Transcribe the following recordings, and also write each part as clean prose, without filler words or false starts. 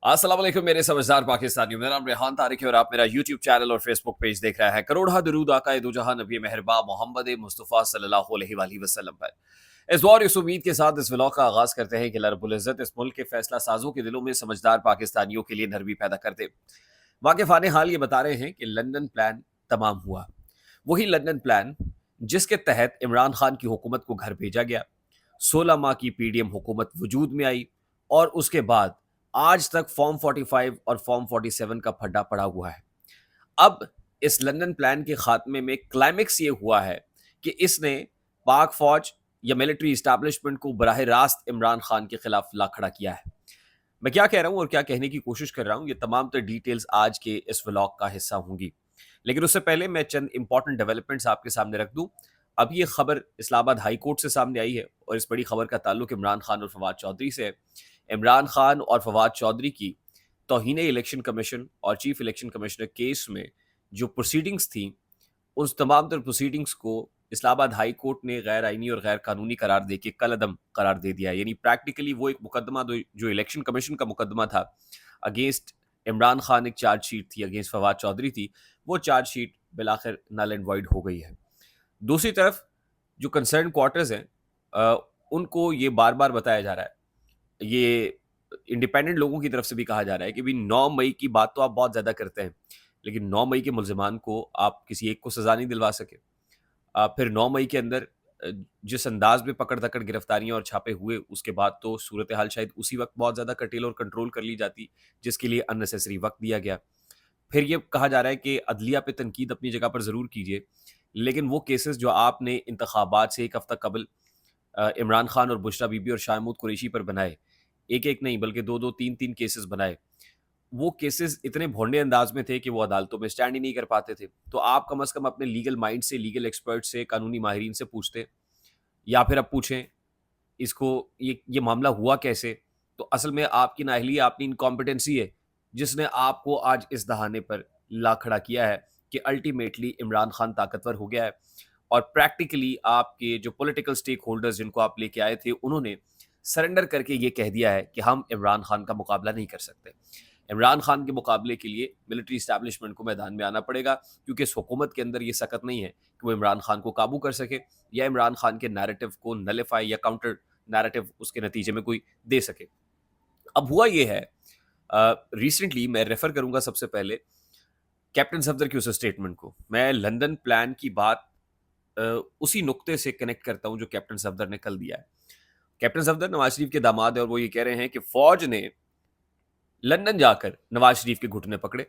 अस्सलाम वालेकुम मेरे समझदार पाकिस्तानियों। मेरा नाम रेहान तारिक है और आप मेरा यूट्यूब चैनल और फेसबुक पेज देख रहे हैं। करोड़ा दरूद आका दो जहां नबी मेहरबा मोहम्मद मुस्तफ़ा सल्लल्लाहु अलैहि वसल्लम पर। इस दौर इस उम्मीद के साथ इस व्लॉग का आगाज करते हैं कि अल्लाह रब्बुल इज़्ज़त इस मुल्क के फैसला साजों के दिलों में समझदार पाकिस्तानियों के लिए नरमी पैदा कर दे। वाकिफ़ान हाल ये बता रहे हैं कि लंदन प्लान तमाम हुआ। वही लंदन प्लान जिसके तहत इमरान खान की हुकूमत को घर भेजा गया, 16 माह की पीडीएम हुकूमत वजूद में आई और उसके बाद आज तक फॉर्म 45 और फॉर्म 47 का फड्डा पड़ा हुआ है। अब इस लंदन प्लान के खात्मे में क्लाइमेक्स ये हुआ है कि इसने पाक फौज या मिलिट्री इस्टेब्लिशमेंट को बराह रास्त इमरान खान के खिलाफ ला खड़ा किया है। मैं क्या कह रहा हूं और क्या कहने की कोशिश कर रहा हूं, ये तमाम तर डिटेल्स आज के इस व्लॉग का हिस्सा होंगी। लेकिन उससे पहले मैं चंद इंपॉर्टेंट डेवलपमेंट्स आपके सामने रख दूं। अब ये खबर इस्लामाबाद हाई कोर्ट से सामने आई है और इस बड़ी खबर का ताल्लुक इमरान खान और फवाद चौधरी से है। इमरान खान और फवाद चौधरी की तौहीन इलेक्शन कमीशन और चीफ इलेक्शन कमिश्नर केस में जो प्रोसीडिंग्स थी, उस तमाम तर प्रोसीडिंग्स को इस्लामाबाद हाई कोर्ट ने गैर आइनी और गैर कानूनी करार दे के कल अदम करार दे दिया है। यानी प्रैक्टिकली वो एक मुकदमा जो इलेक्शन कमीशन का मुकदमा था अगेंस्ट इमरान खान, एक चार्जशीट थी अगेंस्ट फवाद चौधरी थी, वो चार्जशीट बिलाखिर नल एंड वॉइड हो गई है। दूसरी तरफ जो कंसर्न क्वार्टर्स हैं, उनको ये बार बार बताया जा रहा है, ये इंडिपेंडेंट लोगों की तरफ से भी कहा जा रहा है कि भाई 9 मई की बात तो आप बहुत ज़्यादा करते हैं, लेकिन 9 मई के मुल्ज़िमान को आप किसी एक को सज़ा नहीं दिलवा सके। फिर 9 मई के अंदर जिस अंदाज में पकड़-धकड़ गिरफ्तारियाँ और छापे हुए, उसके बाद तो सूरत हाल शायद उसी वक़्त बहुत ज़्यादा कर्टेल और कंट्रोल कर ली जाती, जिसके लिए अननेसेसरी वक़्त दिया गया। फिर ये कहा जा रहा है कि अदलिया पे तनकीद अपनी जगह पर ज़रूर कीजिए, लेकिन वो केसेस जो आपने इंतखाबात से 1 हफ़्ता कबल इमरान खान और बुशरा बीबी और शाह महमूद कुरैशी पर बनाए, एक-एक नहीं बल्कि 2-2 3-3 केसेस बनाए, वो केसेस इतने भोंडे अंदाज में थे कि वो अदालतों में स्टैंड ही नहीं कर पाते थे। तो आप कम से कम अपने लीगल माइंड से, लीगल एक्सपर्ट से, कानूनी माहिरीन से पूछते, या फिर अब पूछें इसको, ये मामला हुआ कैसे? तो असल में आपकी नाअहली, आपकी इनकॉम्पिटेंसी है जिसने आपको आज इस दहाने पर ला खड़ा किया है कि अल्टीमेटली इमरान खान ताकतवर हो गया है और प्रैक्टिकली आपके जो पॉलिटिकल स्टेक होल्डर्स जिनको आप लेके आए थे, उन्होंने सरेंडर करके ये कह दिया है कि हम इमरान खान का मुकाबला नहीं कर सकते। इमरान खान के मुकाबले के लिए मिलिट्री इस्टेब्लिशमेंट को मैदान में आना पड़ेगा, क्योंकि इस हुकूमत के अंदर ये सकत नहीं है कि वो इमरान खान को काबू कर सके या इमरान खान के नैरेटिव को नलिफाई या काउंटर नैरेटिव उसके नतीजे में कोई दे सके। अब हुआ ये है, रिसेंटली मैं रेफर करूंगा सबसे पहले कैप्टन सफदर की उस स्टेटमेंट को। मैं लंदन प्लान की बात अ, उसी नुक्ते से कनेक्ट करता हूं जो कैप्टन सफदर ने कल दिया है। कैप्टन सफदर नवाज शरीफ के दामाद है और वो ये कह रहे हैं कि फौज ने लंदन जाकर नवाज शरीफ के घुटने पकड़े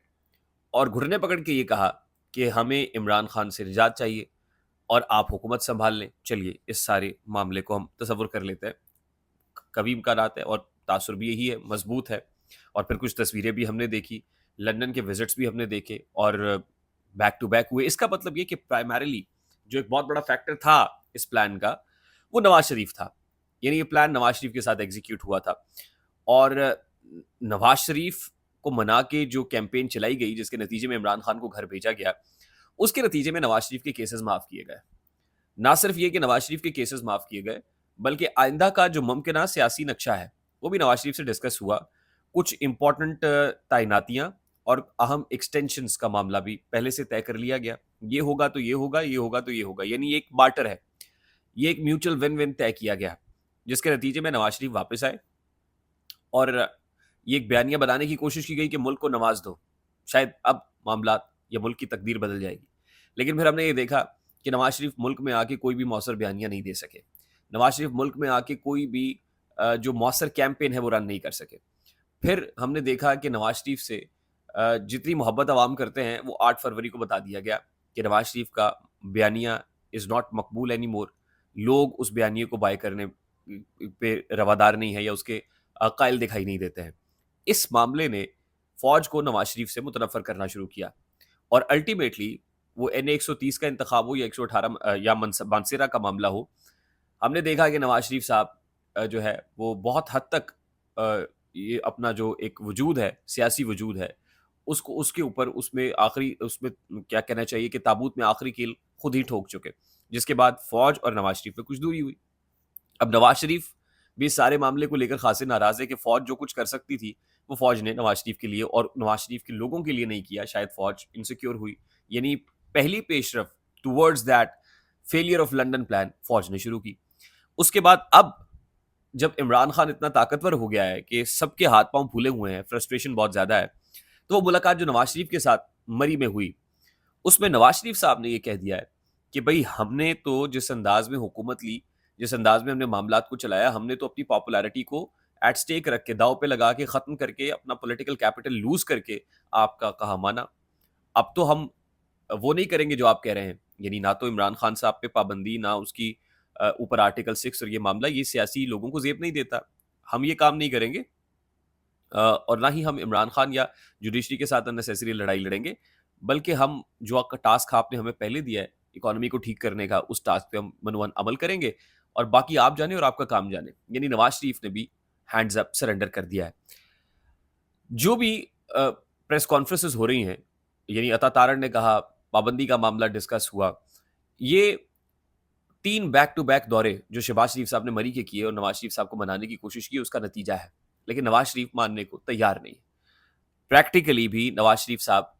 और घुटने पकड़ के ये कहा कि हमें इमरान खान से निजात चाहिए और आप हुकूमत संभाल लें। चलिए इस सारे मामले को हम तसव्वुर कर लेते हैं। कवी इम्कानात है और तासुर भी यही है, मजबूत है। और फिर कुछ तस्वीरें भी हमने देखी, लंदन के विजिट्स भी हमने देखे और बैक टू बैक हुए। इसका मतलब ये कि प्राइमरीली जो एक बहुत बड़ा फैक्टर था इस प्लान का, वो नवाज शरीफ था। यानी ये प्लान नवाज शरीफ के साथ एग्जीक्यूट हुआ था और नवाज शरीफ को मना के जो कैंपेन चलाई गई, जिसके नतीजे में इमरान खान को घर भेजा गया, उसके नतीजे में नवाज शरीफ के केसेस माफ किए गए। ना सिर्फ ये कि नवाज शरीफ के केसेस माफ किए गए, बल्कि आइंदा का जो मुमकिन सियासी नक्शा है वो भी नवाज शरीफ से डिस्कस हुआ। कुछ इंपॉर्टेंट तैनातियां और अहम एक्सटेंशंस का मामला भी पहले से तय कर लिया गया। ये होगा तो ये होगा, ये होगा तो ये होगा, यानी एक बार्टर है, ये एक म्यूचुअल विन विन तय किया गया, जिसके नतीजे में नवाज शरीफ वापस आए और ये एक बयानिया बनाने की कोशिश की गई कि मुल्क को नवाज दो, शायद अब मामला या मुल्क की तकदीर बदल जाएगी। लेकिन फिर हमने ये देखा कि नवाज शरीफ मुल्क में आके कोई भी मौसर बयानिया नहीं दे सके। नवाज शरीफ मुल्क में आके कोई भी जो मौसर कैंपेन है वो रन नहीं कर सके। फिर हमने देखा कि नवाज शरीफ से जितनी मोहब्बत अवाम करते हैं, वो 8 फरवरी को बता दिया गया कि नवाज शरीफ का बयानिया is not Maqbool any more. लोग उस बयानिए को बाय करने पे रवादार नहीं है या उसके कायल दिखाई नहीं देते हैं। इस मामले ने फौज को नवाज शरीफ से मुतनफ़र करना शुरू किया और अल्टीमेटली वो एन 130 का इंतखाब हो या 118 या मानसेरा का मामला हो, हमने देखा कि नवाज शरीफ साहब जो है वो बहुत हद तक ये अपना जो एक वजूद है, सियासी वजूद है, उसको उसके ऊपर उसमें आखिरी उसमें क्या कहना चाहिए कि ताबूत में आखिरी कील खुद ही ठोक चुके, जिसके बाद फौज और नवाज शरीफ में कुछ दूरी हुई। अब नवाज शरीफ भी इस सारे मामले को लेकर खासे नाराज है कि फौज जो कुछ कर सकती थी वो फौज ने नवाज शरीफ के लिए और नवाज शरीफ के लोगों के लिए नहीं किया। शायद फौज इनसिक्योर हुई, यानी पहली पेशरफ towards that failure of London plan फौज ने शुरू की। उसके बाद अब जब इमरान खान इतना ताकतवर हो गया है कि सबके हाथ पांव फूले हुए हैं, फ्रस्ट्रेशन बहुत ज्यादा है, तो वो मुलाकात जो नवाज शरीफ के साथ मरी में हुई, उसमें नवाज शरीफ साहब ने ये कह दिया है कि भाई हमने तो जिस अंदाज में हुकूमत ली, जिस अंदाज में हमने मामलात को चलाया, हमने तो अपनी पॉपुलैरिटी को एट स्टेक रख के, दाव पे लगा के, खत्म करके, अपना पॉलिटिकल कैपिटल लूज करके आपका कहा माना। अब तो हम वो नहीं करेंगे जो आप कह रहे हैं, यानी ना तो इमरान खान साहब पे पाबंदी, ना उसकी ऊपर आर्टिकल 6 और ये मामला, ये सियासी लोगों को जेब नहीं देता। हम ये काम नहीं करेंगे और ना ही हम इमरान खान या जुडिशरी के साथ अननेसेसरी लड़ाई लड़ेंगे, बल्कि हम जो आपका टास्क आपने हमें पहले दिया है इकोनॉमी को ठीक करने का, उस टास्क पे हम मनवन अमल करेंगे और बाकी आप जाने और आपका काम जाने। यानी नवाज शरीफ ने भी हैंड्स अप सरेंडर कर दिया है। जो भी प्रेस कॉन्फ्रेंसेस हो रही हैं, यानी अता तारण ने कहा, पाबंदी का मामला डिस्कस हुआ, ये 3 बैक टू बैक दौरे जो शहबाज शरीफ साहब ने मरी के किए और नवाज शरीफ साहब को मनाने की कोशिश की, उसका नतीजा है। लेकिन नवाज शरीफ मानने को तैयार नहीं। प्रैक्टिकली भी नवाज शरीफ साहब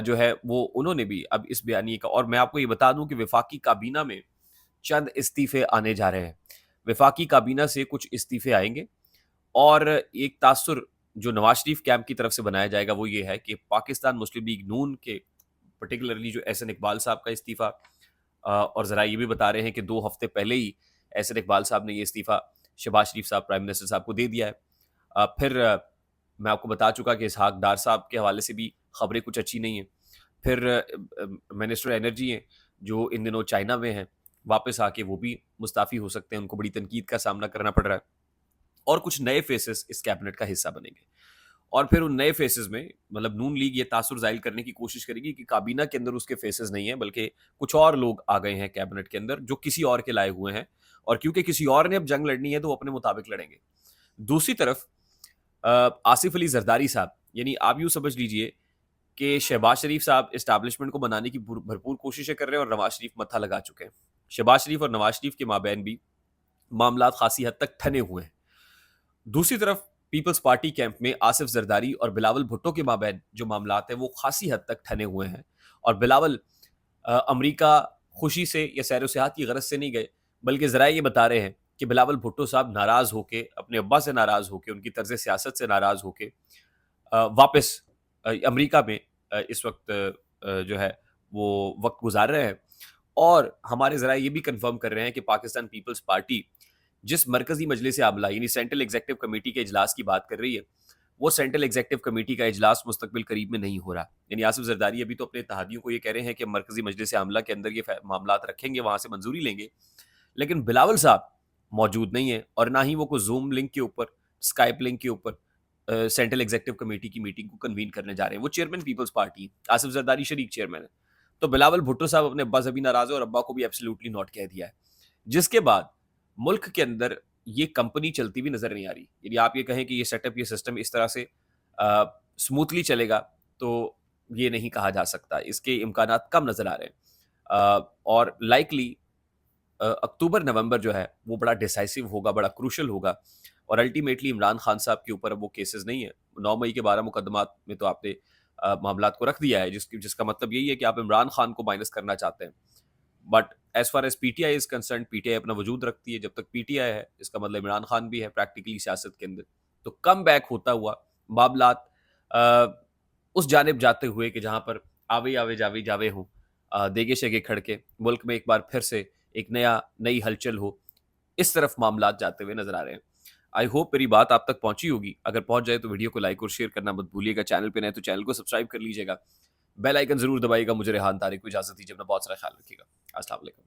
जो है वो उन्होंने भी अब इस बयानिए का, और मैं आपको ये बता दूं कि वफाकी काबीना में चंद इस्तीफे आने जा रहे हैं। वफाकी काबीना से कुछ इस्तीफे आएंगे और एक तासुर जो नवाज शरीफ कैंप की तरफ से बनाया जाएगा वो ये है कि पाकिस्तान मुस्लिम लीग नून के पर्टिकुलरली जो एहसन इकबाल साहब का इस्तीफा, और ज़रा ये भी बता रहे हैं कि 2 हफ्ते पहले ही एहसन इकबाल साहब ने ये इस्तीफा शहबाज शरीफ साहब प्राइम मिनिस्टर साहब को दे दिया है। फिर मैं आपको बता चुका कि इसहाक डार साहब के हवाले से भी खबरें कुछ अच्छी नहीं हैं। फिर मिनिस्टर एनर्जी हैं जो इन दिनों चाइना में हैं, वापस आके वो भी मुस्ताफ़ी हो सकते हैं, उनको बड़ी तनकीद का सामना करना पड़ रहा है। और कुछ नए फेसेस इस कैबिनेट का हिस्सा बनेंगे और फिर उन नए फेसेस में मतलब नून लीग ये तासुर जाहिर करने की कोशिश करेगी कि काबीना के अंदर उसके फेसेस नहीं है, बल्कि कुछ और लोग आ गए हैं कैबिनेट के अंदर जो किसी और के लाए हुए हैं, और क्योंकि किसी और ने अब जंग लड़नी है तो वो अपने मुताबिक लड़ेंगे। दूसरी तरफ आसिफ अली जरदारी साहब, यानी आप यूं समझ लीजिए कि शहबाज शरीफ साहब इस्टेब्लिशमेंट को बनाने की भरपूर कोशिशें कर रहे हैं और नवाज शरीफ मत्था लगा चुके हैं। शहबाज शरीफ और नवाज शरीफ के माबैन भी मामला खासी हद तक ठने हुए हैं। दूसरी तरफ पीपल्स पार्टी कैंप में आसिफ जरदारी और बिलावल भुट्टो के माबैन जो मामलात हैं वो खासी हद तक ठने हुए हैं। और बिलावल अमेरिका खुशी से या सैर सियाहत की गरज से नहीं गए, बल्कि ज़रा ये बता रहे हैं कि बिलावल भुट्टो साहब नाराज़ होके, अपने अब्बा से नाराज़ होके, उनकी तर्ज सियासत से नाराज़ होके वापस अमेरिका में इस वक्त जो है वो वक्त गुजार रहे हैं। और हमारे ज़रा ये भी कंफर्म कर रहे हैं कि पाकिस्तान पीपल्स पार्टी जिस मरकजी मजलिस आमला यानी सेंट्रल एग्जेक्टिव कमेटी के इजलास की बात कर रही है, वो सेंट्रल एग्जेक्टिव कमेटी का इजलास मुस्तकबिल करीब में नहीं हो रहा। यानी आसिफ जरदारी अभी तो अपने इत्तेहादियों को ये कह रहे हैं कि मरकजी मजलिस आमला के अंदर ये मामलात रखेंगे, वहां से मंजूरी लेंगे, लेकिन बिलावल साहब मौजूद नहीं है और ना ही वो कोई जूम लिंक के ऊपर, स्काइप लिंक के ऊपर सेंट्रल एग्जेक्टिव कमेटी की मीटिंग को कन्वीन करने जा रहे हैं। वो चेयरमैन पीपल्स पार्टी, आसिफ जरदारी शरीक चेयरमैन है। तो बिलावल भुट्टो साहब अपने अब्बा से भी नाराज है और अब्बा को भी एब्सोल्युटली नॉट कह दिया है, जिसके बाद मुल्क के अंदर ये कंपनी चलती हुई नजर नहीं आ रही। यदि आप ये कहें कि ये सेटअप, ये सिस्टम इस तरह से स्मूथली चलेगा, तो ये नहीं कहा जा सकता। इसके इम्कानात कम नजर आ रहे हैं और लाइकली अक्टूबर नवंबर जो है वो बड़ा डिसाइसिव होगा, बड़ा क्रूशल होगा। और अल्टीमेटली इमरान खान साहब के ऊपर अब वो केसेस नहीं है। 9 मई के 12 मुकदमात में तो आपने मामलात को रख दिया है, जिसका मतलब यही है कि आप इमरान खान को माइनस करना चाहते हैं। But as far as PTI is concern, PTI अपना वजूद रखती है। जब तक पीटीआई है इसका मतलब इमरान खान भी है प्रैक्टिकली सियासत के अंदर। तो कम बैक होता हुआ मामलात उस जानिब जाते हुए कि जहां पर आवे आवे जावे जावे हों, देगे शेगे खड़के, मुल्क में एक बार फिर से एक नई हलचल हो, इस तरफ मामलात जाते हुए नजर आ रहे हैं। आई होप मेरी बात आप तक पहुंची होगी। अगर पहुंच जाए तो वीडियो को लाइक और शेयर करना मत भूलिएगा। चैनल पे नए तो चैनल को सब्सक्राइब कर लीजिएगा, बेल आइकन जरूर दबाइएगा। मुझे रेहान तारिक को इजाजत दीजिए, अपना बहुत सारा ख्याल रखिएगा। अस्सलाम वालेकुम।